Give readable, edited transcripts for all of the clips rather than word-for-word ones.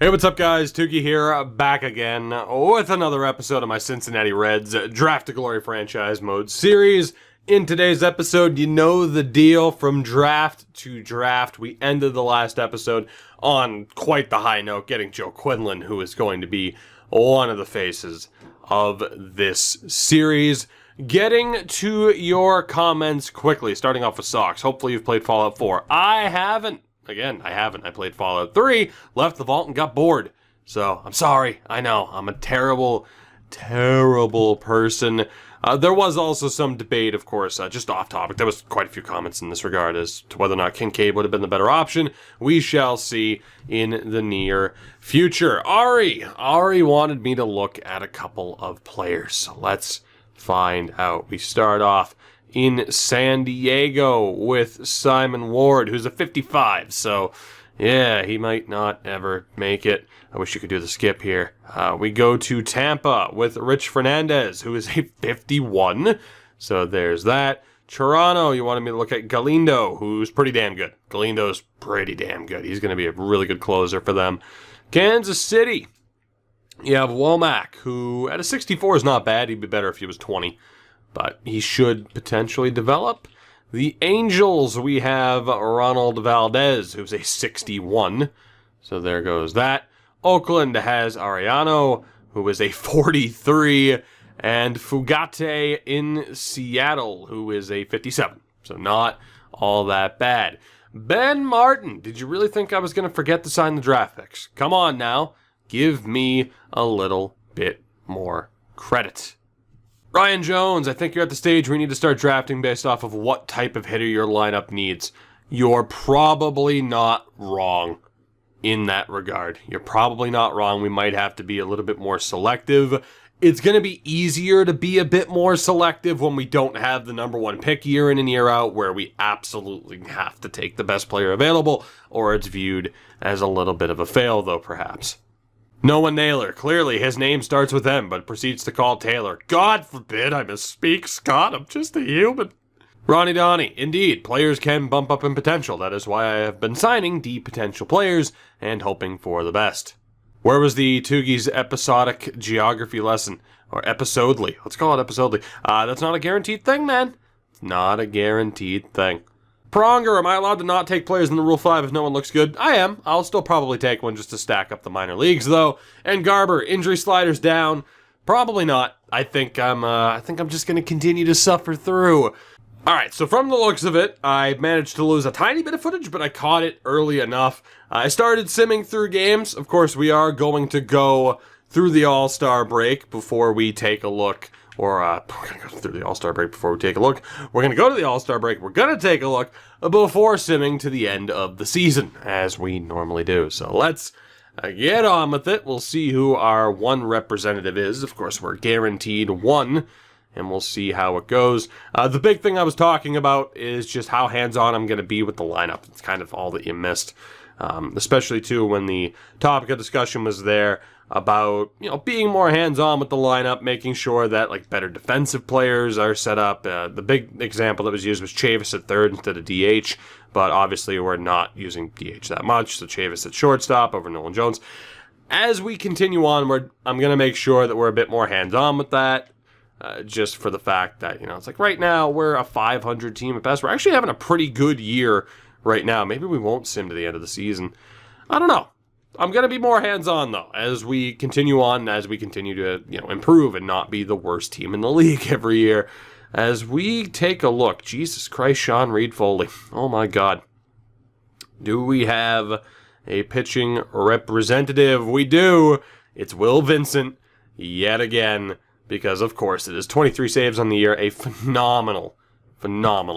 Hey, what's up, guys? Tukey here, back again with another episode of my Cincinnati Reds Draft to Glory franchise mode series. In today's episode, you know the deal. From draft to draft, we ended the last episode on quite the high note, getting Joe Quinlan, who is going to be one of the faces of this series. Getting to your comments quickly, starting off with Sox. Hopefully you've played Fallout 4. I haven't. Again, I haven't. I played Fallout 3, left the vault, and got bored. So, I'm sorry. I know. I'm a terrible, terrible person. There was also some debate, of course, just off topic. There was quite a few comments in this regard as to whether or not Kincaid would have been the better option. We shall see in the near future. Ari wanted me to look at a couple of players. So let's find out. We start off in San Diego with Simon Ward, who's a 55. So, yeah, he might not ever make it. I wish you could do the skip here. We go to Tampa with Rich Fernandez, who is a 51. So there's that. Toronto, you wanted me to look at Galindo, who's pretty damn good. Galindo's pretty damn good. He's going to be a really good closer for them. Kansas City, you have Womack, who at a 64 is not bad. He'd be better if he was 20. But he should potentially develop. The Angels, we have Ronald Valdez, who's a 61. So there goes that. Oakland has Ariano, who is a 43. And Fugate in Seattle, who is a 57. So not all that bad. Ben Martin, did you really think I was going to forget to sign the draft picks? Come on now. Give me a little bit more credit. Ryan Jones, I think you're at the stage where you need to start drafting based off of what type of hitter your lineup needs. You're probably not wrong in that regard. You're probably not wrong. We might have to be a little bit more selective. It's going to be easier to be a bit more selective when we don't have the number one pick year in and year out, where we absolutely have to take the best player available, or it's viewed as a little bit of a fail, though, perhaps. Noah Naylor, clearly his name starts with M, but proceeds to call Taylor. God forbid I misspeak, Scott, I'm just a human. Ronnie Donnie, indeed, players can bump up in potential. That is why I have been signing D potential players and hoping for the best. Where was the Tugey's episodic geography lesson? Or episodely, let's call it episodely. That's not a guaranteed thing, man. It's not a guaranteed thing. Pronger, am I allowed to not take players in the Rule 5 if no one looks good? I am. I'll still probably take one just to stack up the minor leagues, though. And Garber, injury sliders down. Probably not. I think I'm just going to continue to suffer through. All right, so from the looks of it, I managed to lose a tiny bit of footage, but I caught it early enough. I started simming through games. Of course, we are going to go through the All-Star break before we take a look. Or, we're going to go through the All-Star break before we take a look. We're going to go to the All-Star break. We're going to take a look before simming to the end of the season, as we normally do. So let's get on with it. We'll see who our one representative is. Of course, we're guaranteed one, and we'll see how it goes. The big thing I was talking about is just how hands-on I'm going to be with the lineup. It's kind of all that you missed, especially, too, when the topic of discussion was there about, being more hands-on with the lineup, making sure that, better defensive players are set up. The big example that was used was Chavis at third instead of DH, but obviously we're not using DH that much, so Chavis at shortstop over Nolan Jones. As we continue onward, I'm going to make sure that we're a bit more hands-on with that, just for the fact that, it's like right now we're a 500 team at best. We're actually having a pretty good year right now. Maybe we won't sim to the end of the season. I don't know. I'm going to be more hands-on, though, as we continue on, as we continue to, improve and not be the worst team in the league every year. As we take a look, Jesus Christ, Sean Reed-Foley. Oh, my God. Do we have a pitching representative? We do. It's Will Vincent, yet again, because, of course, it is 23 saves on the year, a phenomenal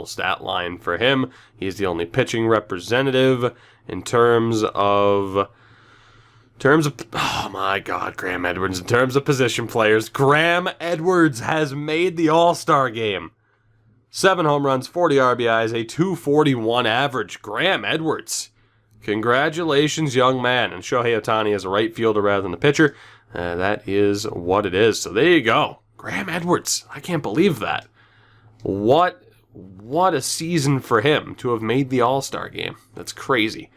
stat line for him. He's the only pitching representative in terms of, oh my God, Graham Edwards, in terms of position players, Graham Edwards has made the All-Star game. 7 home runs, 40 RBIs, a 241 average. Graham Edwards. Congratulations, young man. And Shohei Ohtani is a right fielder rather than a pitcher. That is what it is. So there you go. Graham Edwards. I can't believe that. What a season for him to have made the All-Star game. That's crazy.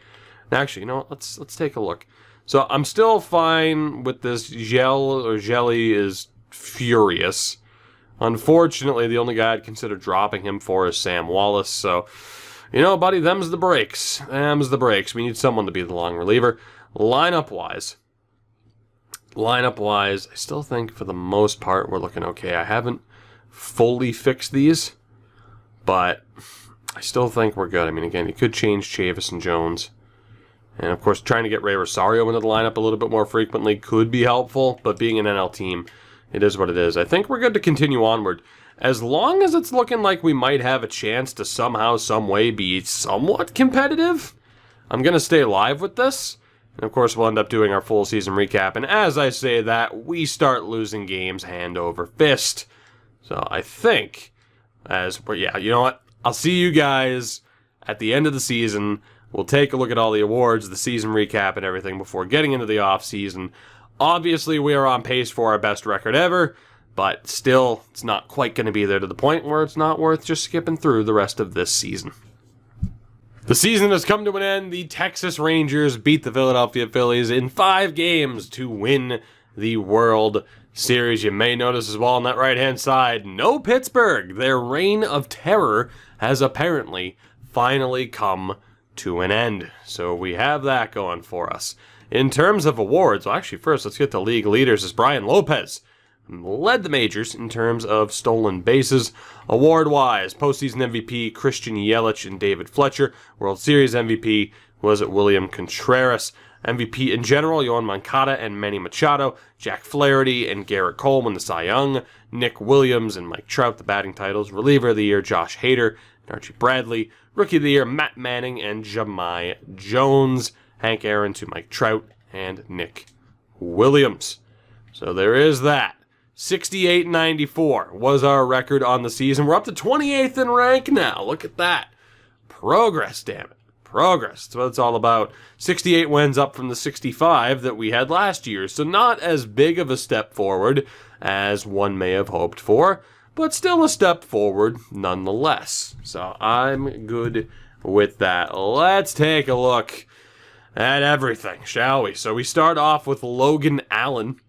Actually, you know what? Let's take a look. So I'm still fine with this. Jelly is furious. Unfortunately, the only guy I'd consider dropping him for is Sam Wallace. So, you know, buddy, them's the breaks. Them's the breaks. We need someone to be the long reliever. Lineup-wise, I still think for the most part we're looking okay. I haven't fully fixed these, but I still think we're good. I mean, again, you could change Chavis and Jones. And, of course, trying to get Ray Rosario into the lineup a little bit more frequently could be helpful, but being an NL team, it is what it is. I think we're good to continue onward. As long as it's looking like we might have a chance to somehow, some way be somewhat competitive, I'm going to stay live with this. And, of course, we'll end up doing our full season recap. And as I say that, we start losing games hand over fist. So I think, you know what? I'll see you guys at the end of the season. We'll take a look at all the awards, the season recap, and everything before getting into the offseason. Obviously, we are on pace for our best record ever, but still, it's not quite going to be there to the point where it's not worth just skipping through the rest of this season. The season has come to an end. The Texas Rangers beat the Philadelphia Phillies in 5 games to win the World Series. You may notice as well on that right-hand side, no Pittsburgh. Their reign of terror has apparently finally come to an end. So we have that going for us. In terms of awards, well, actually, first, let's get to league leaders, as Brian Lopez led the majors in terms of stolen bases. Award-wise, postseason MVP, Christian Yelich and David Fletcher. World Series MVP was William Contreras. MVP in general, Yohan Moncada and Manny Machado. Jack Flaherty and Garrett Cole won the Cy Young. Nick Williams and Mike Trout, the batting titles. Reliever of the year, Josh Hader and Archie Bradley. Rookie of the year, Matt Manning and Jahmai Jones. Hank Aaron to Mike Trout and Nick Williams. So there is that. 68-94 was our record on the season. We're up to 28th in rank now. Look at that. Progress, damn it. Progress. That's what it's all about. 68 wins up from the 65 that we had last year. So not as big of a step forward as one may have hoped for, but still a step forward nonetheless. So I'm good with that. Let's take a look at everything, shall we? So we start off with Logan Allen,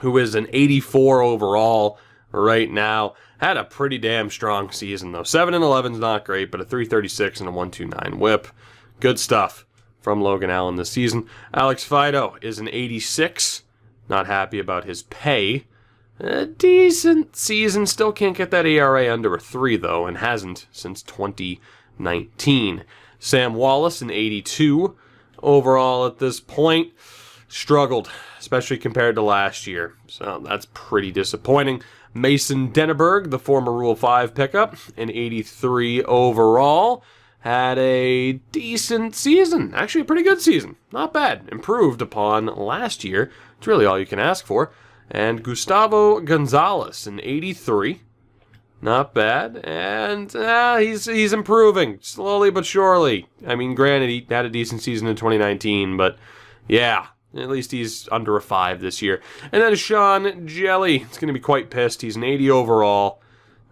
who is an 84 overall right now. Had a pretty damn strong season, though. 7-11 is not great, but a 336 and a 129 whip. Good stuff from Logan Allen this season. Alex Fido is an 86. Not happy about his pay. A decent season. Still can't get that ERA under a 3, though, and hasn't since 2019. Sam Wallace, an 82 overall at this point. Struggled, especially compared to last year. So that's pretty disappointing. Mason Denneberg, the former Rule 5 pickup, an 83 overall. Had a decent season. Actually, a pretty good season. Not bad. Improved upon last year. It's really all you can ask for. And Gustavo Gonzalez, an 83. Not bad. And he's improving. Slowly but surely. I mean, granted, he had a decent season in 2019, but yeah. At least he's under a 5 this year. And then Sean Jelly. It's going to be quite pissed. He's an 80 overall.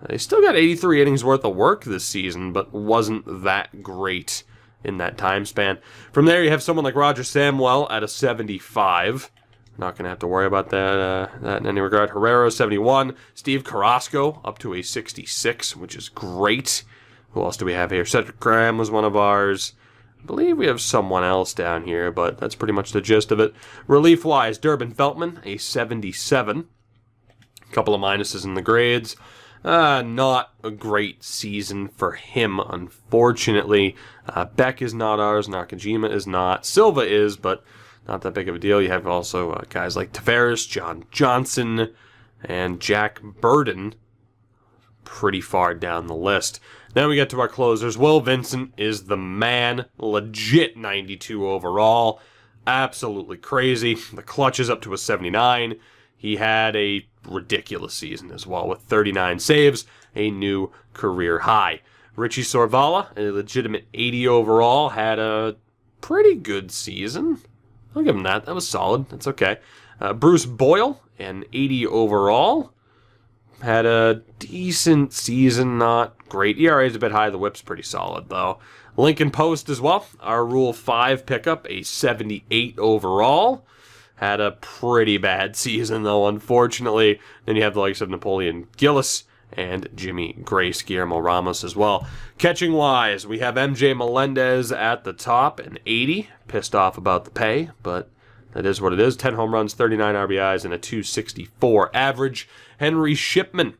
He still got 83 innings worth of work this season, but wasn't that great in that time span. From there, you have someone like Roger Samuel at a 75. Not going to have to worry about that in any regard. Herrera, 71. Steve Carrasco up to a 66, which is great. Who else do we have here? Cedric Graham was one of ours. I believe we have someone else down here, but that's pretty much the gist of it. Relief-wise, Durbin Feltman, a 77. A couple of minuses in the grades. Not a great season for him, unfortunately. Beck is not ours. Nakajima is not. Silva is, but not that big of a deal. You have also guys like Tavares, John Johnson, and Jack Burden pretty far down the list. Then we get to our closers. Will Vincent is the man. Legit 92 overall. Absolutely crazy. The clutch is up to a 79. He had a ridiculous season as well with 39 saves, a new career high. Richie Sorvala, a legitimate 80 overall, had a pretty good season. I'll give him that. That was solid. That's okay. Bruce Boyle, an 80 overall. Had a decent season, not great. ERA is a bit high. The whip's pretty solid, though. Lincoln Post as well, our Rule 5 pickup, a 78 overall. Had a pretty bad season, though, unfortunately. Then you have the likes of Napoleon Gillis and Jimmy Grace, Guillermo Ramos as well. Catching-wise, we have MJ Melendez at the top, an 80. Pissed off about the pay, but that is what it is. 10 home runs, 39 RBIs, and a 264 average. Henry Shipman,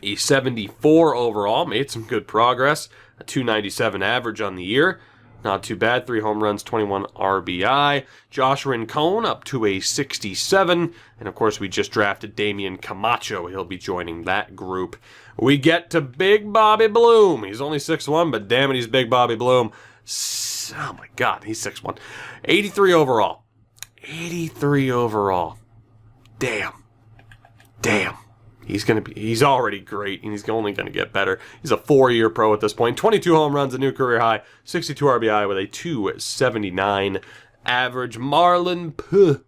a 74 overall. Made some good progress. A 297 average on the year. Not too bad. 3 home runs, 21 RBI. Josh Rincon up to a 67. And, of course, we just drafted Damian Camacho. He'll be joining that group. We get to Big Bobby Bloom. He's only 6'1", but damn it, he's Big Bobby Bloom. Oh, my God, he's 6'1". 83 overall. 83 overall. Damn. He's already great, and he's only going to get better. He's a 4-year pro at this point. 22 home runs, a new career high. 62 RBI with a 279 average. Marlon Puh,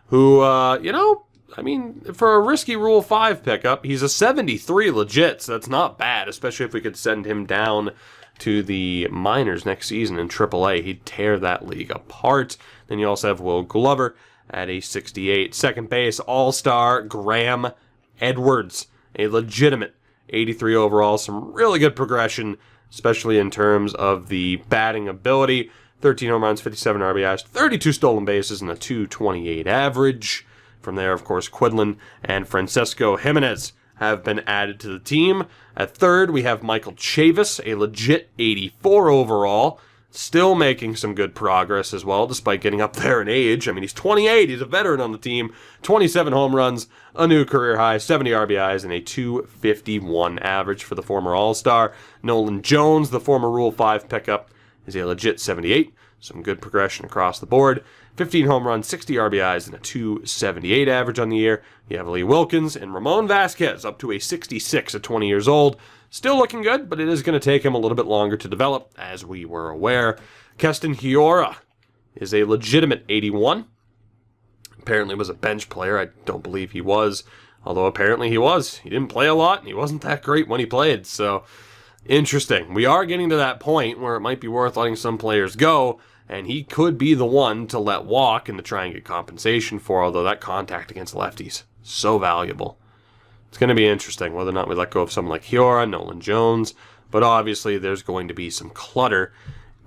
who, I mean, for a risky Rule 5 pickup, he's a 73 legit, so that's not bad, especially if we could send him down to the minors next season in AAA. He'd tear that league apart. Then you also have Will Glover at a 68. Second base, all-star Graham Edwards, a legitimate 83 overall. Some really good progression, especially in terms of the batting ability. 13 home runs, 57 RBIs, 32 stolen bases, and a 228 average. From there, of course, Quidlin and Francisco Jimenez have been added to the team. At third, we have Michael Chavis, a legit 84 overall. Still making some good progress as well, despite getting up there in age. I mean, he's 28. He's a veteran on the team. 27 home runs, a new career high, 70 RBIs, and a 251 average for the former All-Star. Nolan Jones, the former Rule 5 pickup, is a legit 78. Some good progression across the board. 15 home runs, 60 RBIs, and a 278 average on the year. You have Lee Wilkins and Ramon Vasquez up to a 66 at 20 years old. Still looking good, but it is going to take him a little bit longer to develop, as we were aware. Keston Hiura is a legitimate 81. Apparently was a bench player. I don't believe he was, although apparently he was. He didn't play a lot, and he wasn't that great when he played, so interesting. We are getting to that point where it might be worth letting some players go, and he could be the one to let walk and to try and get compensation for, although that contact against lefties, so valuable. It's going to be interesting whether or not we let go of someone like Hiura, Nolan Jones, but obviously there's going to be some clutter.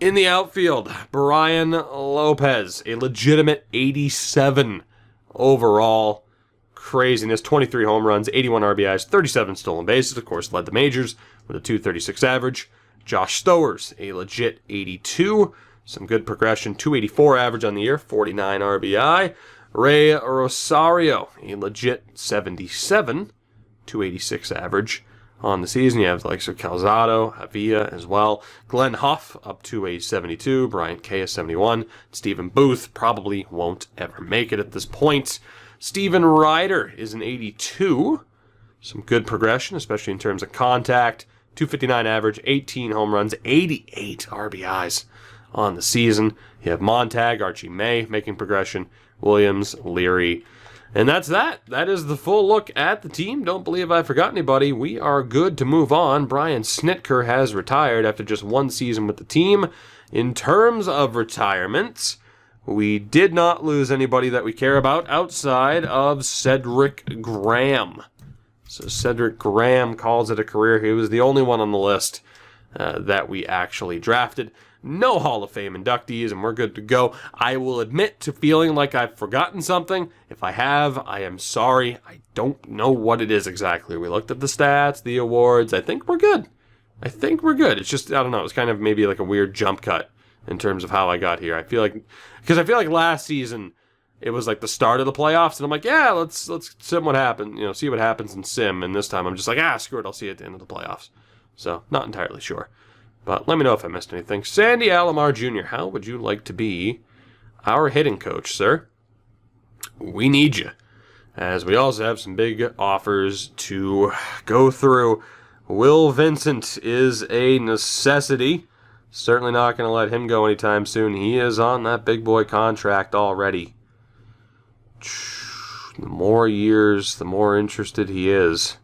In the outfield, Brian Lopez, a legitimate 87 overall. Craziness, 23 home runs, 81 RBIs, 37 stolen bases, of course led the majors with a 236 average. Josh Stowers, a legit 82. Some good progression, 284 average on the year, 49 RBI. Ray Rosario, a legit 77. 286 average on the season. You have the likes of Calzado, Javia as well. Glenn Huff up to a 72. Brian Kay a 71. Stephen Booth probably won't ever make it at this point. Steven Ryder is an 82. Some good progression, especially in terms of contact. 259 average, 18 home runs, 88 RBIs on the season. You have Montag, Archie May making progression. Williams, Leary. And that's that. That is the full look at the team. Don't believe I forgot anybody. We are good to move on. Brian Snitker has retired after just one season with the team. In terms of retirements, we did not lose anybody that we care about outside of Cedric Graham. So Cedric Graham calls it a career. He was the only one on the list that we actually drafted. No Hall of Fame inductees, and we're good to go. I will admit to feeling like I've forgotten something. If I have, I am sorry. I don't know what it is exactly. We looked at the stats, the awards. I think we're good. It's just, I don't know, it's kind of maybe like a weird jump cut in terms of how I got here. I feel like last season it was like the start of the playoffs, and I'm like, yeah, let's sim what happened, see what happens in sim. And this time I'm just like, screw it, I'll see you at the end of the playoffs. So, not entirely sure. But let me know if I missed anything. Sandy Alomar Jr., how would you like to be our hitting coach, sir? We need you. As we also have some big offers to go through. Will Vincent is a necessity. Certainly not going to let him go anytime soon. He is on that big boy contract already. The more years, the more interested he is.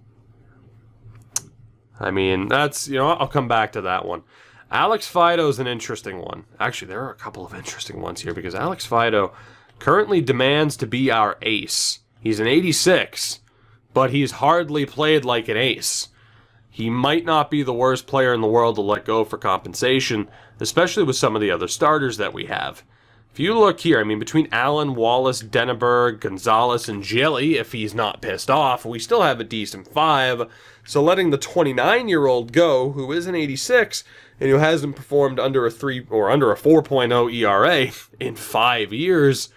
I mean, that's, I'll come back to that one. Alex Fido's an interesting one. Actually, there are a couple of interesting ones here because Alex Fido currently demands to be our ace. He's an 86, but he's hardly played like an ace. He might not be the worst player in the world to let go for compensation, especially with some of the other starters that we have. If you look here, I mean, between Allen, Wallace, Denneberg, Gonzalez, and Gilly, if he's not pissed off, we still have a decent 5. So letting the 29-year-old go, who is an 86, and who hasn't performed under a 4.0 ERA in 5 years,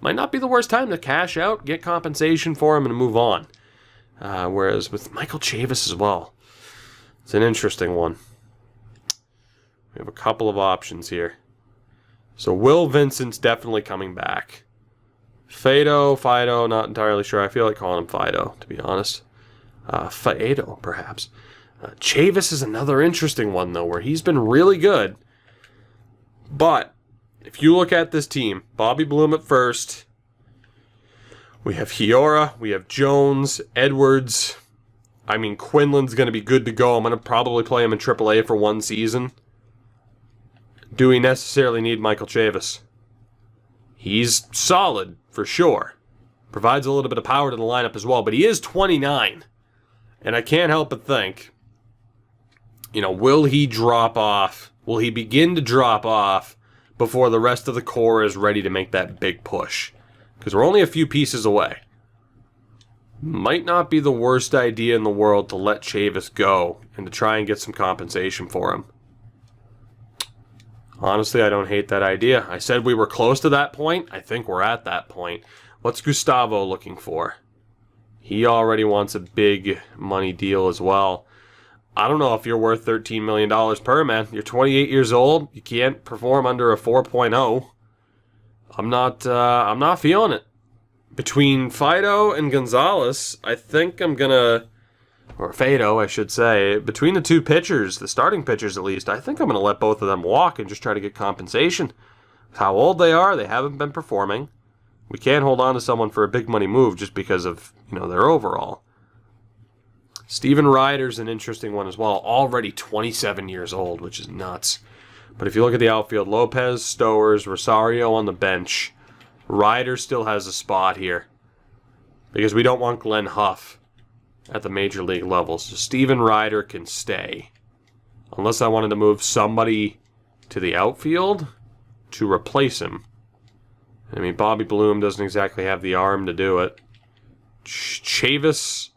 might not be the worst time to cash out, get compensation for him, and move on. Whereas with Michael Chavis as well, it's an interesting one. We have a couple of options here. So Will Vincent's definitely coming back. Fido, not entirely sure. I feel like calling him Fido, to be honest. Fido, perhaps. Chavis is another interesting one, though, where he's been really good. But if you look at this team, Bobby Bloom at first. We have Hiora, we have Jones, Edwards. I mean, Quinlan's going to be good to go. I'm going to probably play him in AAA for 1 season. Do we necessarily need Michael Chavis? He's solid, for sure. Provides a little bit of power to the lineup as well, but he is 29. And I can't help but think, will he drop off? Will he begin to drop off before the rest of the core is ready to make that big push? Because we're only a few pieces away. Might not be the worst idea in the world to let Chavis go and to try and get some compensation for him. Honestly, I don't hate that idea. I said we were close to that point. I think we're at that point. What's Gustavo looking for? He already wants a big money deal as well. I don't know if you're worth $13 million per, man. You're 28 years old. You can't perform under a 4.0. I'm not feeling it. Between Fido and Gonzalez, I think I'm gonna, or Fido, I should say, between the two pitchers, the starting pitchers at least, I think I'm gonna let both of them walk and just try to get compensation. How old they are, they haven't been performing. We can't hold on to someone for a big money move just because of, their overall. Steven Ryder's an interesting one as well. Already 27 years old, which is nuts. But if you look at the outfield, Lopez, Stowers, Rosario on the bench. Ryder still has a spot here. Because we don't want Glenn Huff at the major league level. So Steven Ryder can stay. Unless I wanted to move somebody to the outfield to replace him. I mean, Bobby Bloom doesn't exactly have the arm to do it. Chavis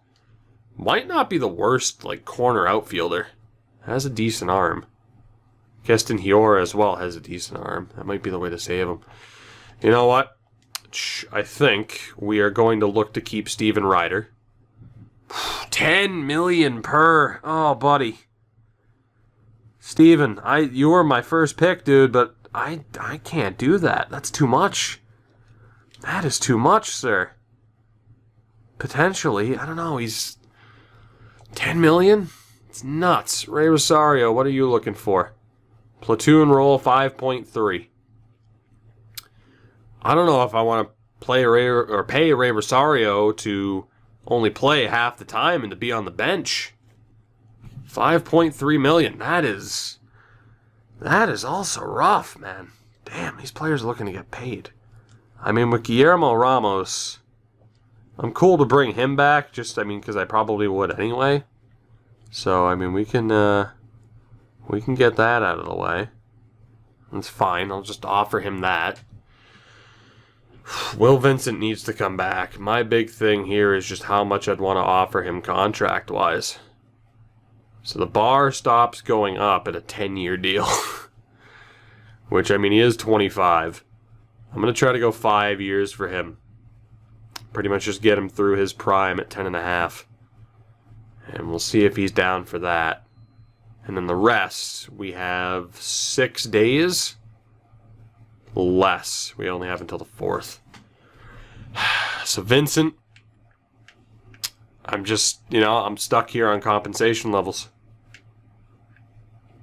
might not be the worst, corner outfielder. Has a decent arm. Keston Hiora as well has a decent arm. That might be the way to save him. You know what? I think we are going to look to keep Steven Ryder. $10 million per. Oh, buddy. Steven, you were my first pick, dude, but I can't do that. That's too much. That is too much, sir. Potentially, I don't know, he's $10 million? It's nuts. Ray Rosario, what are you looking for? Platoon roll 5.3. I don't know if I want to pay Ray Rosario to only play half the time and to be on the bench. 5.3 million. That is also rough, man. Damn, these players are looking to get paid. I mean, with Guillermo Ramos, I'm cool to bring him back, because I probably would anyway. So, I mean, we can get that out of the way. That's fine. I'll just offer him that. Will Vincent needs to come back. My big thing here is just how much I'd want to offer him contract-wise. So the bar stops going up at a 10-year deal. Which, I mean, he is 25. I'm going to try to go 5 years for him. Pretty much just get him through his prime at 10.5. And we'll see if he's down for that. And then the rest, we have 6 days less. We only have until the 4th. So Vincent, I'm just, I'm stuck here on compensation levels.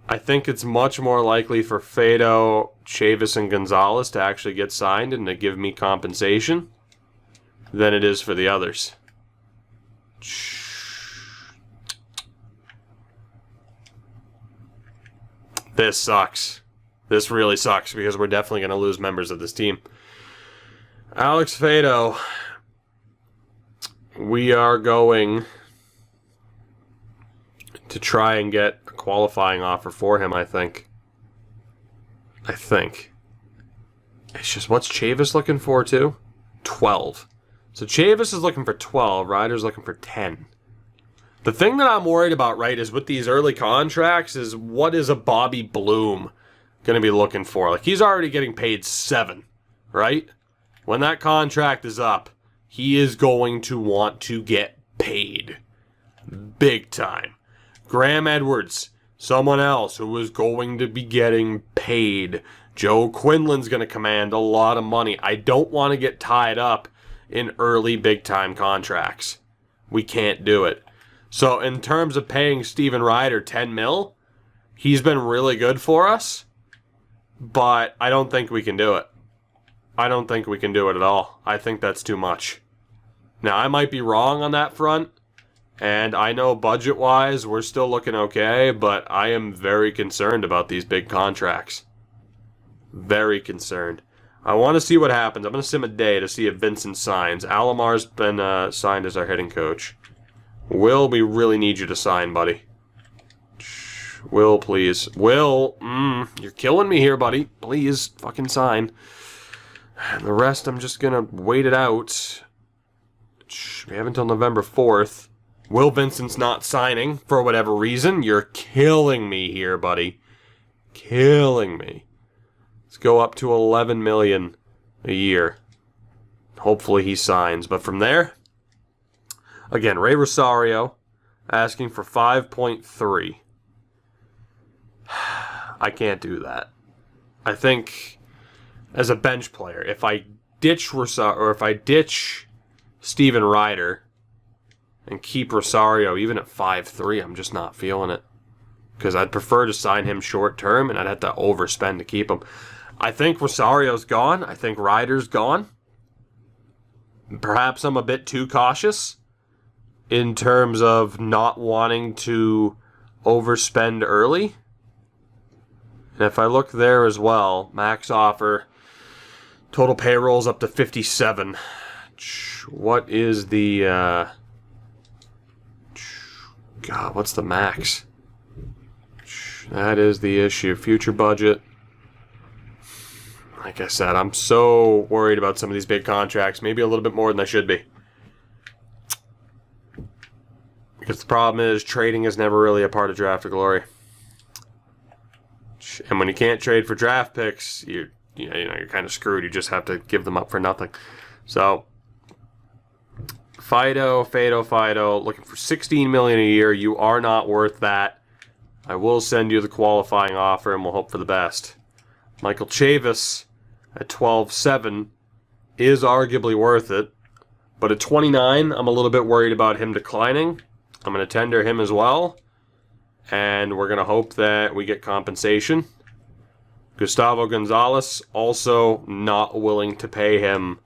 I think it's much more likely for Fido, Chavis, and Gonzalez to actually get signed and to give me compensation than it is for the others. This sucks. This really sucks because we're definitely going to lose members of this team. Alex Fado. We are going to try and get a qualifying offer for him, I think. It's just, what's Chavis looking for, too? 12. So Chavis is looking for 12. Ryder's looking for 10. The thing that I'm worried about, right, is with these early contracts is what is a Bobby Bloom going to be looking for? Like, he's already getting paid 7, right? When that contract is up, he is going to want to get paid. Big time. Graham Edwards, someone else who is going to be getting paid. Joe Quinlan's going to command a lot of money. I don't want to get tied up in early big-time contracts. We can't do it. So in terms of paying Steven Ryder 10 mil, he's been really good for us, but I don't think we can do it. I don't think we can do it at all. I think that's too much. Now, I might be wrong on that front, and I know budget-wise we're still looking okay, but I am very concerned about these big contracts. Very concerned. I want to see what happens. I'm going to sim a day to see if Vincent signs. Alamar's been signed as our hitting coach. Will, we really need you to sign, buddy. Will, please. Will, you're killing me here, buddy. Please, fucking sign. And the rest, I'm just going to wait it out. We have until November 4th. Will Vincent's not signing for whatever reason. You're killing me here, buddy. Killing me. Let's go up to 11 million a year. Hopefully he signs. But from there, again, Ray Rosario asking for 5.3. I can't do that. I think as a bench player, if I ditch Rosario, or if I ditch Steven Ryder and keep Rosario even at 5.3, I'm just not feeling it. Because I'd prefer to sign him short term and I'd have to overspend to keep him. I think Rosario's gone. I think Ryder's gone. Perhaps I'm a bit too cautious in terms of not wanting to overspend early. And if I look there as well, max offer, total payroll's up to 57. What is the, God, what's the max? That is the issue. Future budget. Like I said, I'm so worried about some of these big contracts. Maybe a little bit more than I should be. Because the problem is, trading is never really a part of Draft to Glory. And when you can't trade for draft picks, you're kind of screwed. You just have to give them up for nothing. So, Fido, looking for $16 million a year. You are not worth that. I will send you the qualifying offer, and we'll hope for the best. Michael Chavis at 12.7 is arguably worth it. But at 29, I'm a little bit worried about him declining. I'm going to tender him as well. And we're going to hope that we get compensation. Gustavo Gonzalez, also not willing to pay him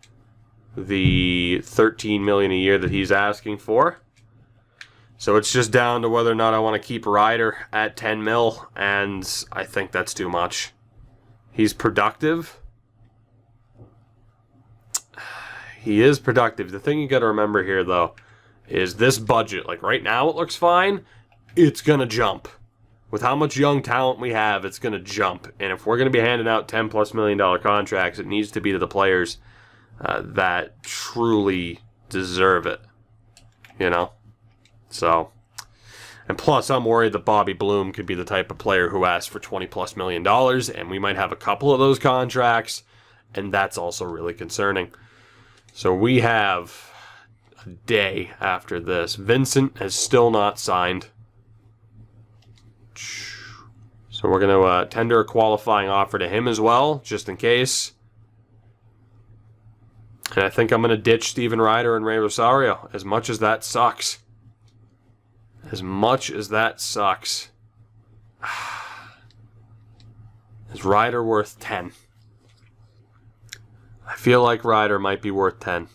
the $13 million a year that he's asking for. So it's just down to whether or not I want to keep Ryder at 10 mil, and I think that's too much. He's productive. He is productive. The thing you got to remember here, though, is this budget. Like right now it looks fine. It's going to jump. With how much young talent we have, it's going to jump. And if we're going to be handing out $10+ million contracts, it needs to be to the players that truly deserve it. You know? So, and plus I'm worried that Bobby Bloom could be the type of player who asks for $20+ million, and we might have a couple of those contracts, and that's also really concerning. So we have a day after this. Vincent has still not signed. So we're going to tender a qualifying offer to him as well, just in case. And I think I'm going to ditch Steven Ryder and Ray Rosario, as much as that sucks. As much as that sucks. Is Ryder worth 10? I feel like Ryder might be worth 10.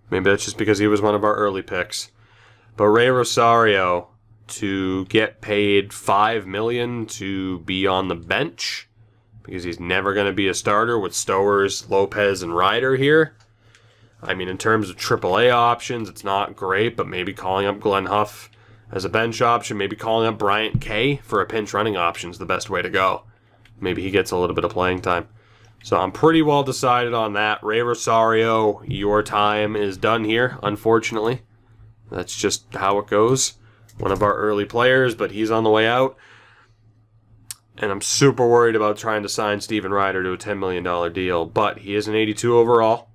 Maybe that's just because he was one of our early picks. But Ray Rosario to get paid $5 million to be on the bench because he's never going to be a starter with Stowers, Lopez, and Ryder here. I mean, in terms of AAA options, it's not great, but maybe calling up Glenn Huff as a bench option, maybe calling up Bryant Kay for a pinch running option is the best way to go. Maybe he gets a little bit of playing time. So I'm pretty well decided on that. Ray Rosario, your time is done here, unfortunately. That's just how it goes. One of our early players, but he's on the way out. And I'm super worried about trying to sign Steven Ryder to a $10 million deal. But he is an 82 overall.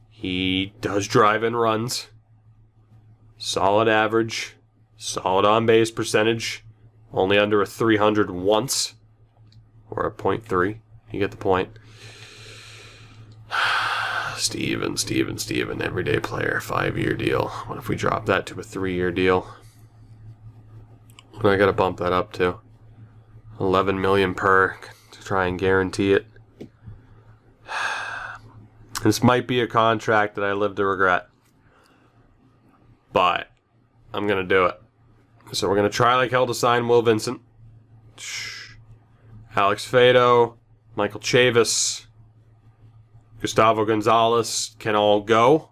He does drive in runs. Solid average. Solid on-base percentage. Only under a 300 once. Or a .3. You get the point. Steven, everyday player, 5-year deal. What if we drop that to a 3-year deal? What do I gotta bump that up to? 11 million per to try and guarantee it. This might be a contract that I live to regret. But I'm gonna do it. So we're gonna try like hell to sign Will Vincent. Alex Fado, Michael Chavis, Gustavo Gonzalez can all go.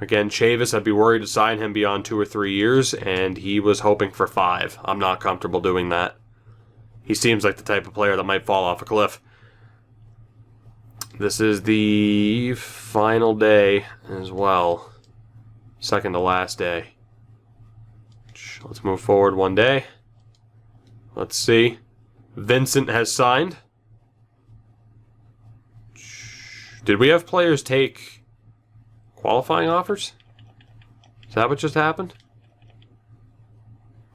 Again, Chavis, I'd be worried to sign him beyond 2 or 3 years, and he was hoping for 5. I'm not comfortable doing that. He seems like the type of player that might fall off a cliff. This is the final day as well. Second to last day. Let's move forward one day. Let's see. Vincent has signed. Did we have players take qualifying offers? Is that what just happened?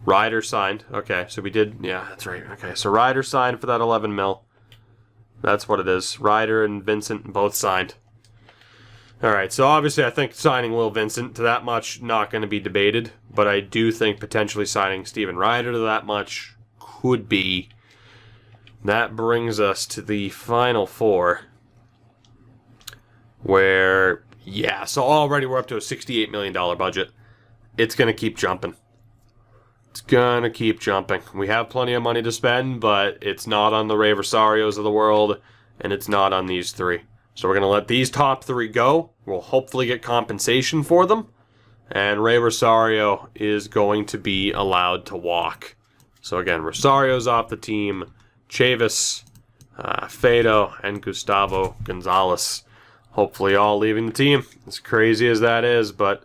Ryder signed. Okay, so we did. Yeah, that's right. Okay, so Ryder signed for that 11 mil. That's what it is. Ryder and Vincent both signed. All right, so obviously I think signing Will Vincent to that much, not going to be debated. But I do think potentially signing Steven Ryder to that much could be. That brings us to the final 4. Where, yeah, so already we're up to a $68 million budget. It's going to keep jumping. It's going to keep jumping. We have plenty of money to spend, but it's not on the Ray Rosarios of the world, and it's not on these 3. So we're going to let these top 3 go. We'll hopefully get compensation for them. And Ray Rosario is going to be allowed to walk. So again, Rosario's off the team. Chavis, Fado, and Gustavo Gonzalez. Hopefully all leaving the team, as crazy as that is, but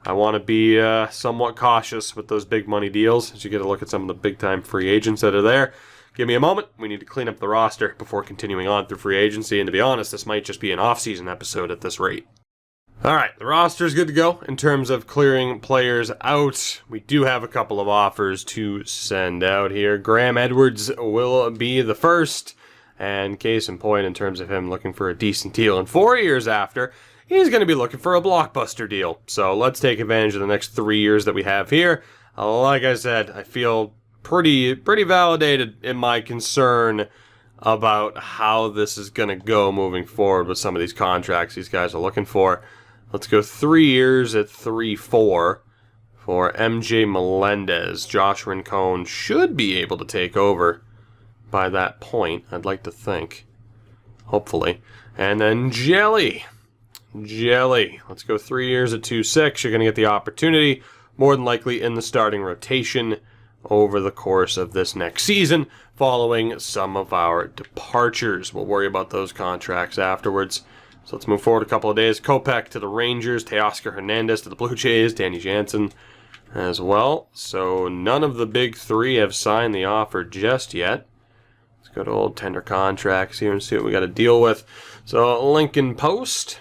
I want to be somewhat cautious with those big money deals as you get a look at some of the big-time free agents that are there. Give me a moment. We need to clean up the roster before continuing on through free agency, and to be honest, this might just be an off-season episode at this rate. All right, the roster is good to go in terms of clearing players out. We do have a couple of offers to send out here. Graham Edwards will be the first. And case in point, in terms of him looking for a decent deal in 4 years after, he's going to be looking for a blockbuster deal. So let's take advantage of the next 3 years that we have here. Like I said, I feel pretty validated in my concern about how this is going to go moving forward with some of these contracts these guys are looking for. Let's go 3 years at 3-4 for MJ Melendez. Josh Rincon should be able to take over by that point, I'd like to think. Hopefully. And then Jelly. Let's go 3 years at 2-6. You're going to get the opportunity, more than likely in the starting rotation over the course of this next season, following some of our departures. We'll worry about those contracts afterwards. So let's move forward a couple of days. Kopech to the Rangers, Teoscar Hernandez to the Blue Jays, Danny Jansen as well. So none of the big 3 have signed the offer just yet. Let's go to old tender contracts here and see what we got to deal with. So Lincoln Post,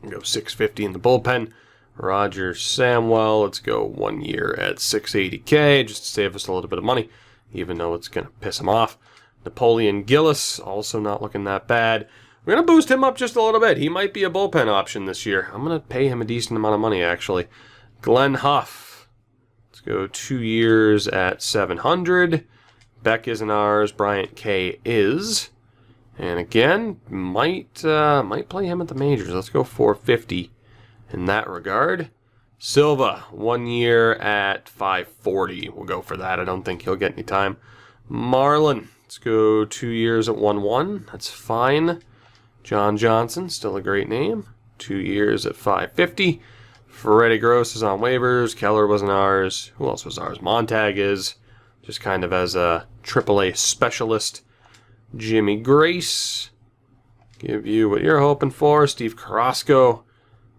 go $650 in the bullpen. Roger Samwell, let's go 1 year at $680K just to save us a little bit of money, even though it's going to piss him off. Napoleon Gillis, also not looking that bad. We're going to boost him up just a little bit. He might be a bullpen option this year. I'm going to pay him a decent amount of money, actually. Glenn Huff, let's go 2 years at $700. Beck isn't ours. Bryant K is. And again, might play him at the majors. Let's go $450 in that regard. Silva, 1 year at 540. We'll go for that. I don't think he'll get any time. Marlin, let's go 2 years at 1-1. That's fine. John Johnson, still a great name. 2 years at 550. Freddie Gross is on waivers. Keller wasn't ours. Who else was ours? Montag is, just kind of as a AAA specialist. Jimmy Grace, give you what you're hoping for. Steve Carrasco,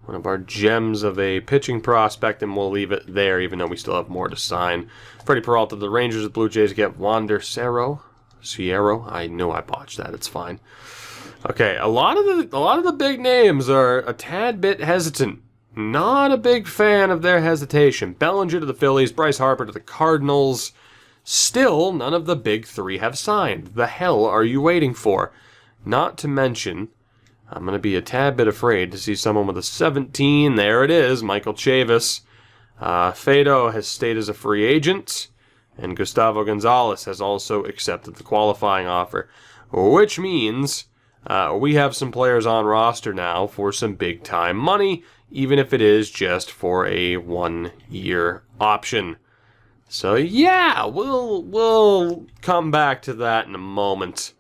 one of our gems of a pitching prospect, and we'll leave it there, even though we still have more to sign. Freddie Peralta, the Rangers, the Blue Jays get Wander Sierra. I know I botched that. It's fine. Okay, a lot of the big names are a tad bit hesitant. Not a big fan of their hesitation. Bellinger to the Phillies, Bryce Harper to the Cardinals. Still, none of the big three have signed. The hell are you waiting for? Not to mention, I'm going to be a tad bit afraid to see someone with a 17. There it is, Michael Chavis. Fado has stayed as a free agent, and Gustavo Gonzalez has also accepted the qualifying offer, which means we have some players on roster now for some big-time money, even if it is just for a 1-year option. So yeah, we'll come back to that in a moment.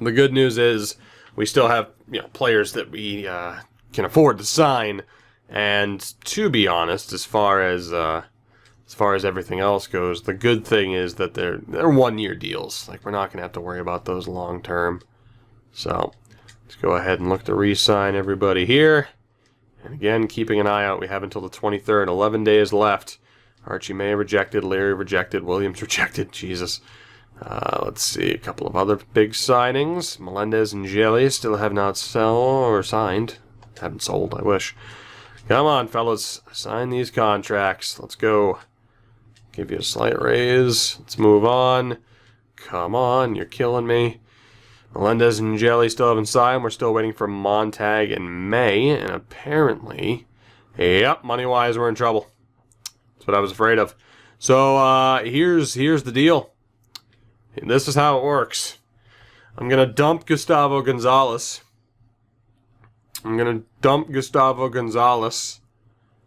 The good news is we still have players that we can afford to sign, and to be honest, as far as everything else goes, the good thing is that they're 1-year deals. Like, we're not gonna have to worry about those long term. So let's go ahead and look to re-sign everybody here. And again, keeping an eye out, we have until the 23rd, 11 days left. Archie May rejected, Larry rejected, Williams rejected, Jesus. Let's see, a couple of other big signings. Melendez and Jelly still have not signed. Haven't sold, I wish. Come on, fellas, sign these contracts. Let's go. Give you a slight raise. Let's move on. Come on, you're killing me. Melendez and Jelly still haven't signed. We're still waiting for Montag and May, and apparently, yep, money-wise, we're in trouble. That's what I was afraid of. So here's the deal. This is how it works. I'm gonna dump Gustavo Gonzalez.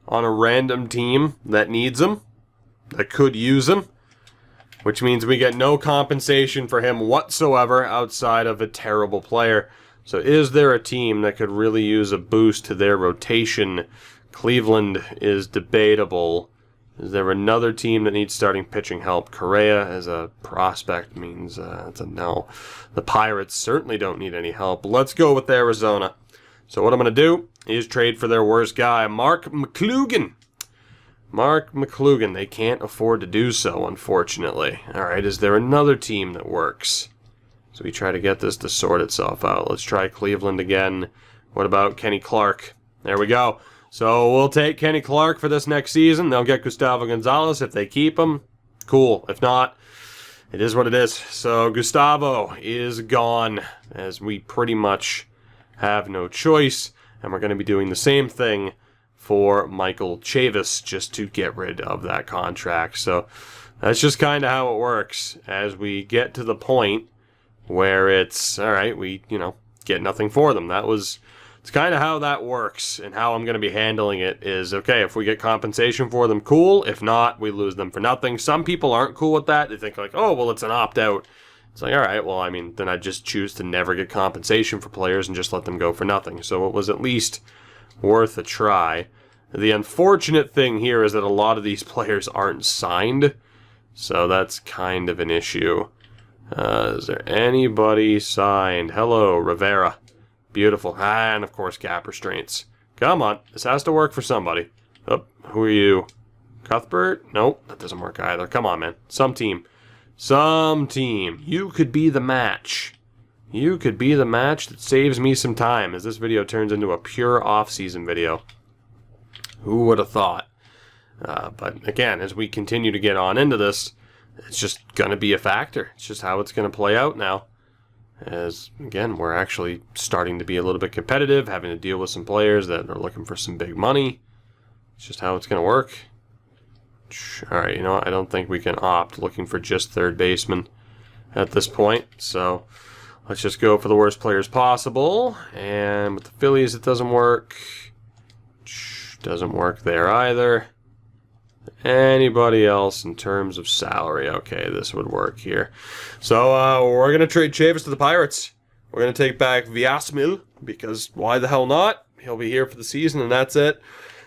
on a random team that needs him, that could use him, which means we get no compensation for him whatsoever outside of a terrible player. So is there a team that could really use a boost to their rotation? Cleveland is debatable. Is there another team that needs starting pitching help? Correa as a prospect means it's a no. The Pirates certainly don't need any help. Let's go with Arizona. So what I'm going to do is trade for their worst guy, Mark McClugan. Mark McClugan. They can't afford to do so, unfortunately. All right, is there another team that works? So we try to get this to sort itself out. Let's try Cleveland again. What about Kenny Clark? There we go. So we'll take Kenny Clark for this next season. They'll get Gustavo Gonzalez if they keep him. Cool. If not, it is what it is. So Gustavo is gone, as we pretty much have no choice. And we're going to be doing the same thing for Michael Chavis just to get rid of that contract. So that's just kind of how it works as we get to the point where it's, all right, we, get nothing for them. It's kind of how that works, and how I'm going to be handling it is, okay, if we get compensation for them, cool. If not, we lose them for nothing. Some people aren't cool with that. They think like, oh, well, it's an opt-out. It's like, all right, well, I mean, then I just choose to never get compensation for players and just let them go for nothing. So it was at least worth a try. The unfortunate thing here is that a lot of these players aren't signed, so that's kind of an issue. Is there anybody signed? Hello, Rivera. Beautiful. And, of course, gap restraints. Come on. This has to work for somebody. Oh, who are you? Cuthbert? Nope, that doesn't work either. Come on, man. Some team. You could be the match. You could be the match that saves me some time as this video turns into a pure off-season video. Who would have thought? But, again, as we continue to get on into this, it's just going to be a factor. It's just how it's going to play out now. As, again, we're actually starting to be a little bit competitive, having to deal with some players that are looking for some big money. It's just how it's going to work. Alright, I don't think we can opt looking for just third baseman at this point. So, let's just go for the worst players possible. And with the Phillies, it doesn't work. Doesn't work there either. Anybody else in terms of salary? Okay, this would work here. So we're going to trade Chavis to the Pirates. We're going to take back Viasmil, because why the hell not? He'll be here for the season, and that's it.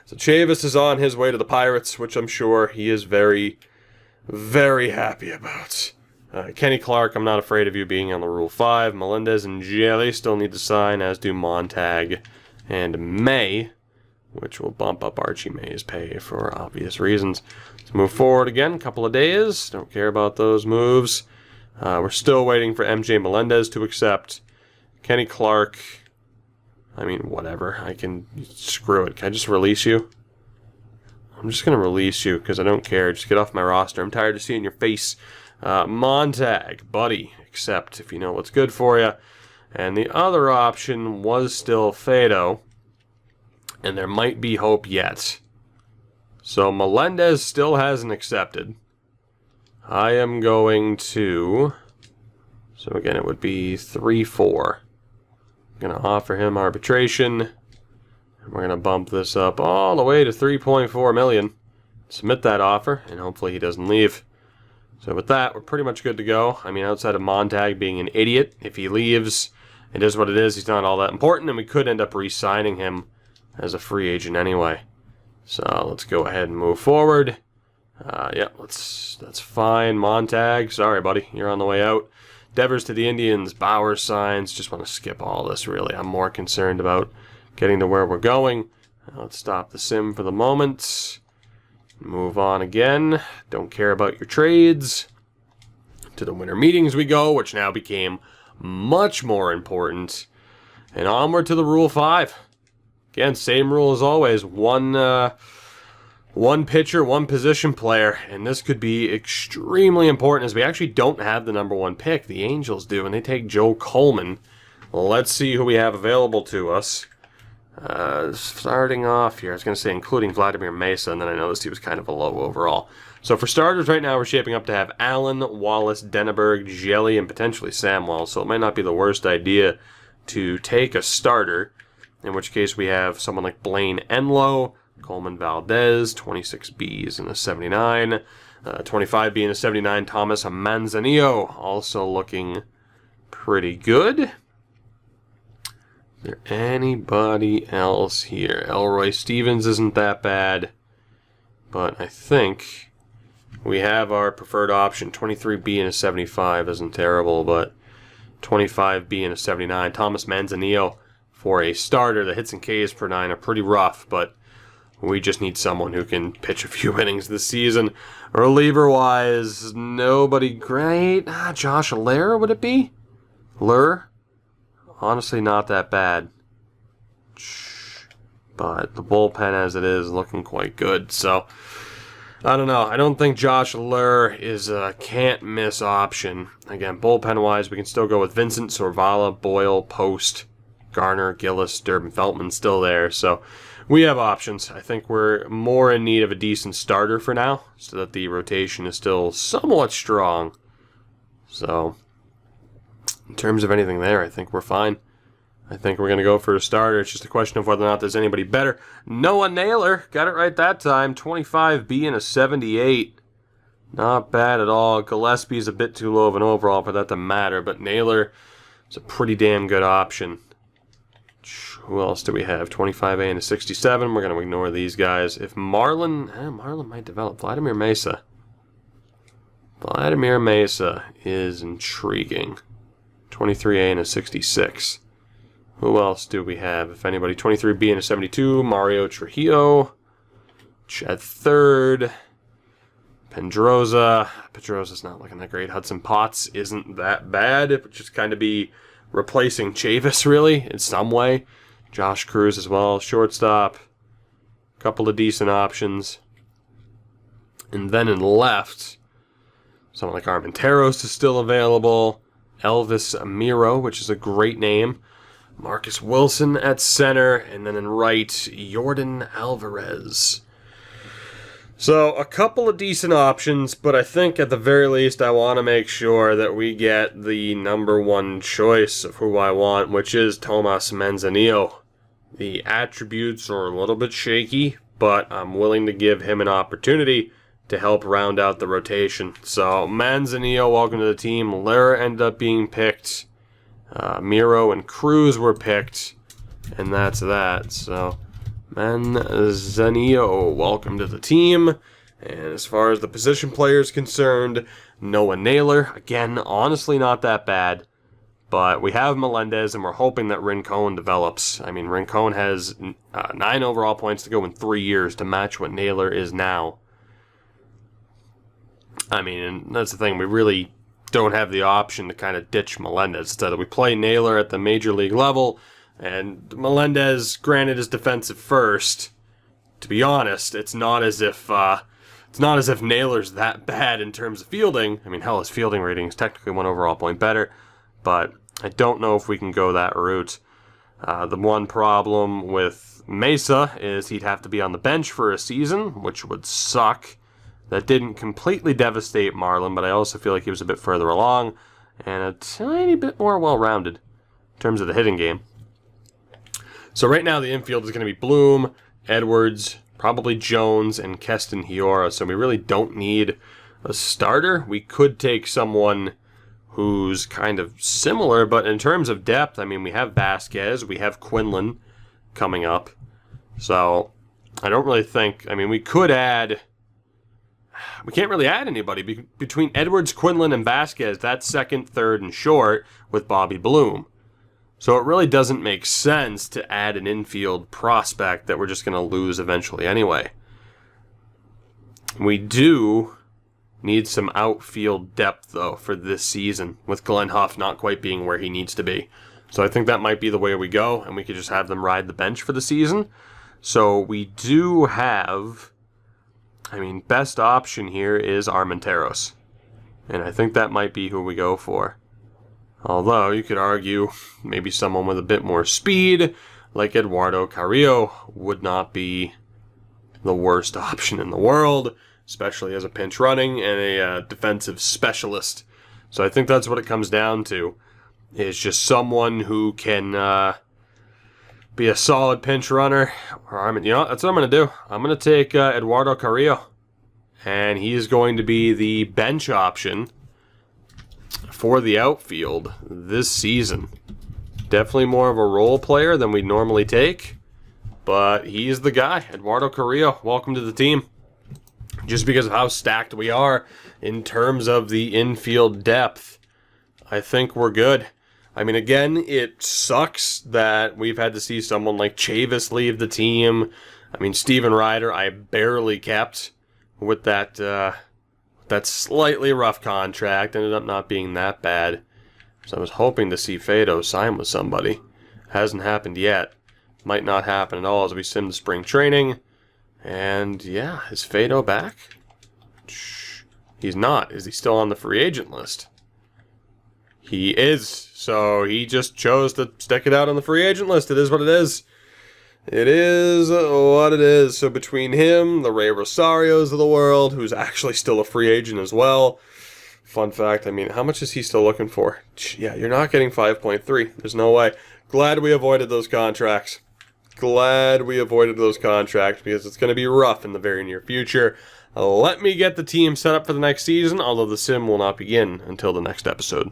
So Chavis is on his way to the Pirates, which I'm sure he is very, very happy about. Kenny Clark, I'm not afraid of you being on the Rule 5. Melendez and Jelly still need to sign, as do Montag and May, which will bump up Archie May's pay for obvious reasons. Let's move forward again, a couple of days. Don't care about those moves. We're still waiting for MJ Melendez to accept. Kenny Clark, I mean, whatever. I can, screw it. Can I just release you? I'm just going to release you because I don't care. Just get off my roster. I'm tired of seeing your face. Montag, buddy, accept if you know what's good for you. And the other option was still Fado. And there might be hope yet. So Melendez still hasn't accepted. I am going to... So again, it would be 3-4. I'm going to offer him arbitration. And we're going to bump this up all the way to $3.4 million. Submit that offer, and hopefully he doesn't leave. So with that, we're pretty much good to go. I mean, outside of Montag being an idiot, if he leaves, it is what it is. He's not all that important, and we could end up re-signing him as a free agent anyway. So let's go ahead and move forward. Yeah, that's fine. Montag, sorry buddy, you're on the way out. Devers to the Indians, Bauer signs. Just want to skip all this really. I'm more concerned about getting to where we're going. Let's stop the sim for the moment. Move on again. Don't care about your trades. To the winter meetings we go, which now became much more important. And onward to the Rule 5. Again, same rule as always. One pitcher, one position player, and this could be extremely important as we actually don't have the #1 pick. The Angels do, and they take Joe Coleman. Well, let's see who we have available to us. Starting off here, I was going to say including Vladimir Mesa, and then I noticed he was kind of a low overall. So for starters, right now we're shaping up to have Allen, Wallace, Denneberg, Jelly, and potentially Samwell, so it might not be the worst idea to take a starter, in which case we have someone like Blaine Enlow, Coleman Valdez, 26 Bs and a 79. 25 B and a 79, Thomas Manzanillo, also looking pretty good. Is there anybody else here? Elroy Stevens isn't that bad, but I think we have our preferred option. 23B and a 75 isn't terrible, but 25B and a 79. Thomas Manzanillo for a starter. The hits and Ks per 9 are pretty rough, but we just need someone who can pitch a few innings this season. Reliever-wise, nobody great. Josh Allaire, would it be? Lure? Honestly, not that bad. But the bullpen as it is looking quite good. So, I don't know. I don't think Josh Allaire is a can't-miss option. Again, bullpen-wise, we can still go with Vincent, Sorvala, Boyle, Post, Garner, Gillis, Durbin, Feltman still there. So, we have options. I think we're more in need of a decent starter for now, so that the rotation is still somewhat strong. So, in terms of anything there, I think we're fine. I think we're going to go for a starter. It's just a question of whether or not there's anybody better. Noah Naylor, got it right that time. 25B and a 78. Not bad at all. Gillespie's a bit too low of an overall for that to matter, but Naylor is a pretty damn good option. Who else do we have? 25A and a 67. We're going to ignore these guys. If Marlin might develop. Vladimir Mesa. Vladimir Mesa is intriguing. 23A and a 66. Who else do we have? If anybody, 23B and a 72. Mario Trujillo. Chad Third. Pedroza. Pedroza's not looking that great. Hudson Potts isn't that bad. It would just kind of be replacing Chavis, really, in some way. Josh Cruz as well, shortstop. Couple of decent options. And then in left, someone like Armenteros is still available. Elvis Amiro, which is a great name. Marcus Wilson at center. And then in right, Jordan Alvarez. So, a couple of decent options, but I think at the very least I want to make sure that we get the #1 choice of who I want, which is Tomas Manzanillo. The attributes are a little bit shaky, but I'm willing to give him an opportunity to help round out the rotation. So Manzanillo, welcome to the team. Lara ended up being picked. Miro and Cruz were picked, and that's that. So Manzanillo, welcome to the team. And as far as the position player is concerned, Noah Naylor, again, honestly not that bad. But we have Melendez, and we're hoping that Rincon develops. I mean, Rincon has 9 overall points to go in 3 years to match what Naylor is now. I mean, and that's the thing. We really don't have the option to kind of ditch Melendez. Instead, we play Naylor at the major league level, and Melendez, granted, is defensive first. To be honest, it's not as if Naylor's that bad in terms of fielding. I mean, hell, his fielding rating is technically 1 overall point better. But I don't know if we can go that route. The one problem with Mesa is he'd have to be on the bench for a season, which would suck. That didn't completely devastate Marlon, but I also feel like he was a bit further along and a tiny bit more well-rounded in terms of the hitting game. So right now the infield is going to be Bloom, Edwards, probably Jones, and Keston Hiura. So we really don't need a starter. We could take someone who's kind of similar, but in terms of depth, I mean, we have Vasquez, we have Quinlan coming up. So I don't really think, I mean, we can't really add anybody. Between Edwards, Quinlan, and Vasquez, that's second, third, and short with Bobby Bloom. So it really doesn't make sense to add an infield prospect that we're just going to lose eventually anyway. We do need some outfield depth, though, for this season, with Glenn Huff not quite being where he needs to be. So I think that might be the way we go, and we could just have them ride the bench for the season. So we do have, I mean, best option here is Armenteros. And I think that might be who we go for. Although, you could argue maybe someone with a bit more speed, like Eduardo Carrillo, would not be the worst option in the world, especially as a pinch running and a defensive specialist. So I think that's what it comes down to, is just someone who can be a solid pinch runner. You know, that's what I'm going to do. I'm going to take Eduardo Carrillo, and he's going to be the bench option for the outfield this season. Definitely more of a role player than we normally take, but he's the guy. Eduardo Carrillo, welcome to the team. Just because of how stacked we are in terms of the infield depth, I think we're good. I mean, again, it sucks that we've had to see someone like Chavis leave the team. I mean, Steven Ryder, I barely kept with that slightly rough contract. Ended up not being that bad. So I was hoping to see Fado sign with somebody. Hasn't happened yet. Might not happen at all as we sim to spring training. And yeah, is Fado back? He's not. Is he still on the free agent list? He is. So he just chose to stick it out on the free agent list. It is what it is. It is what it is. So between him, the Ray Rosarios of the world, who's actually still a free agent as well. Fun fact, I mean, how much is he still looking for? Yeah, you're not getting 5.3. There's no way. Glad we avoided those contracts. Glad we avoided those contracts because it's going to be rough in the very near future. Let me get the team set up for the next season, although the sim will not begin until the next episode.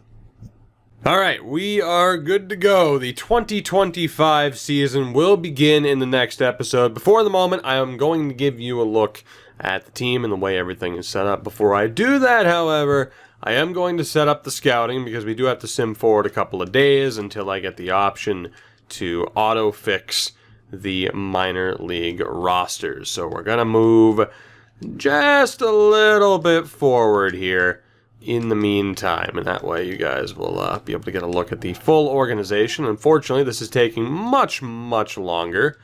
Alright, we are good to go. The 2025 season will begin in the next episode. Before the moment, I am going to give you a look at the team and the way everything is set up. Before I do that, however, I am going to set up the scouting because we do have to sim forward a couple of days until I get the option to auto-fix the minor league rosters. So we're going to move just a little bit forward here in the meantime, and that way you guys will be able to get a look at the full organization. Unfortunately, this is taking much, much longer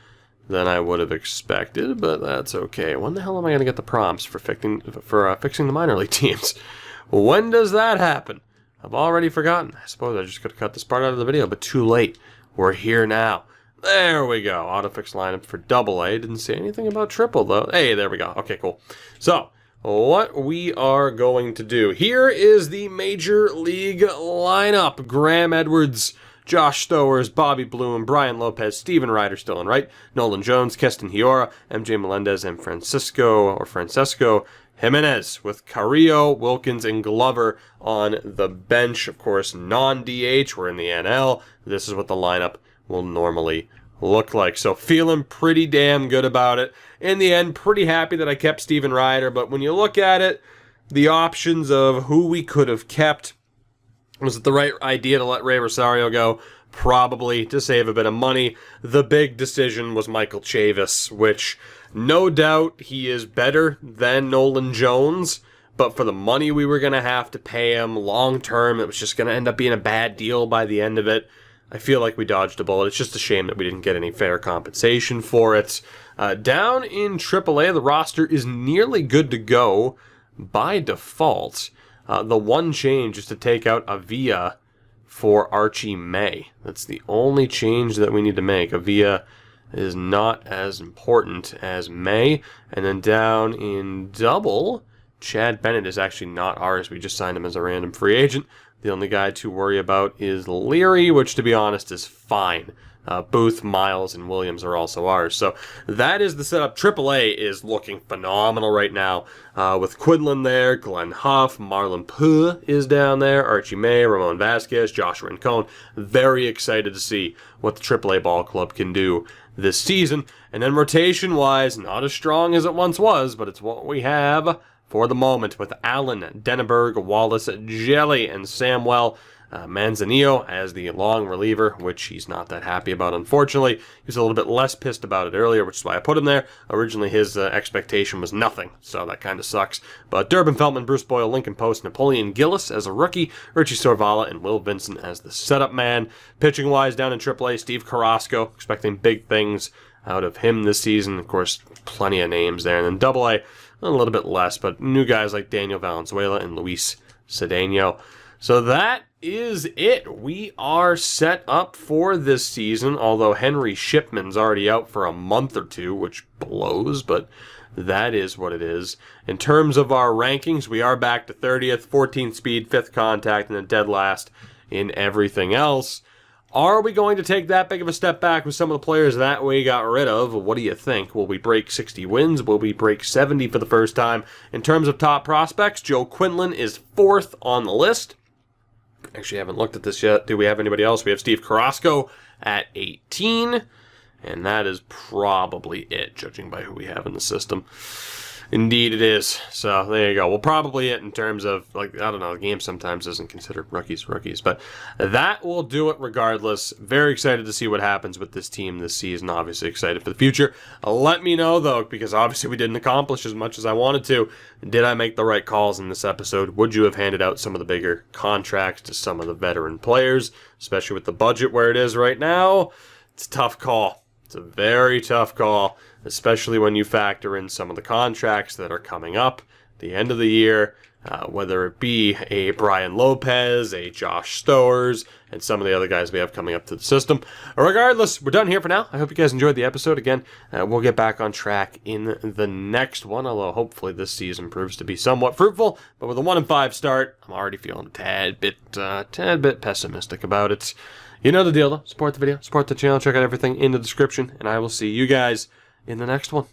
than I would have expected, but that's okay. When the hell am I going to get the prompts for fixing the minor league teams? When does that happen? I've already forgotten. I suppose I just could have cut this part out of the video, but too late. We're here now. There we go. Autofix lineup for AA. Didn't say anything about triple, though. Hey, there we go. Okay, cool. So, what we are going to do. Here is the Major League lineup. Graham Edwards, Josh Stowers, Bobby Bloom, Brian Lopez, Steven Ryder still in right, Nolan Jones, Keston Hiura, MJ Melendez, and Francesco Jimenez, with Carrillo, Wilkins, and Glover on the bench. Of course, non-DH, we're in the NL. This is what the lineup will normally look like. So feeling pretty damn good about it. In the end, pretty happy that I kept Steven Ryder, but when you look at it, the options of who we could have kept, was it the right idea to let Ray Rosario go? Probably, to save a bit of money. The big decision was Michael Chavis, which no doubt he is better than Nolan Jones, but for the money we were going to have to pay him long term, it was just going to end up being a bad deal by the end of it. I feel like we dodged a bullet. It's just a shame that we didn't get any fair compensation for it. Down in AAA, the roster is nearly good to go by default. The one change is to take out Avila for Archie May. That's the only change that we need to make. Avila is not as important as May. And then down in double, Chad Bennett is actually not ours. We just signed him as a random free agent. The only guy to worry about is Leary, which, to be honest, is fine. Booth, Miles, and Williams are also ours. So that is the setup. AAA is looking phenomenal right now. With Quinlan there, Glenn Huff, Marlon Puh is down there, Archie May, Ramon Vasquez, Joshua Rincon. Very excited to see what the AAA ball club can do this season. And then rotation-wise, not as strong as it once was, but it's what we have for the moment, with Allen, Denneberg, Wallace, Jelly, and Samwell. Manzanillo as the long reliever, which he's not that happy about, unfortunately. He was a little bit less pissed about it earlier, which is why I put him there. Originally, his expectation was nothing, so that kind of sucks. But Durbin Feltman, Bruce Boyle, Lincoln Post, Napoleon Gillis as a rookie, Richie Sorvala, and Will Vincent as the setup man. Pitching-wise, down in AAA, Steve Carrasco, expecting big things out of him this season. Of course, plenty of names there. And then AA, a little bit less, but new guys like Daniel Valenzuela and Luis Cedeno. So that is it. We are set up for this season, although Henry Shipman's already out for a month or two, which blows, but that is what it is. In terms of our rankings, we are back to 30th, 14th speed, 5th contact, and then dead last in everything else. Are we going to take that big of a step back with some of the players that we got rid of? What do you think? Will we break 60 wins? Will we break 70 for the first time? In terms of top prospects, Joe Quinlan is 4th on the list. Actually, I haven't looked at this yet. Do we have anybody else? We have Steve Carrasco at 18. And that is probably it, judging by who we have in the system. Indeed it is. So there you go. Well, probably it in terms of, like, I don't know, the game sometimes doesn't consider rookies. But that will do it regardless. Very excited to see what happens with this team this season. Obviously excited for the future. Let me know, though, because obviously we didn't accomplish as much as I wanted to. Did I make the right calls in this episode? Would you have handed out some of the bigger contracts to some of the veteran players, especially with the budget where it is right now? It's a tough call. It's a very tough call, especially when you factor in some of the contracts that are coming up at the end of the year, whether it be a Brian Lopez, a Josh Stowers, and some of the other guys we have coming up to the system. Regardless, we're done here for now. I hope you guys enjoyed the episode. Again, we'll get back on track in the next one, although hopefully this season proves to be somewhat fruitful. But with a 1-5 start, I'm already feeling a tad bit pessimistic about it. You know the deal, though. Support the video, support the channel, check out everything in the description, and I will see you guys in the next one.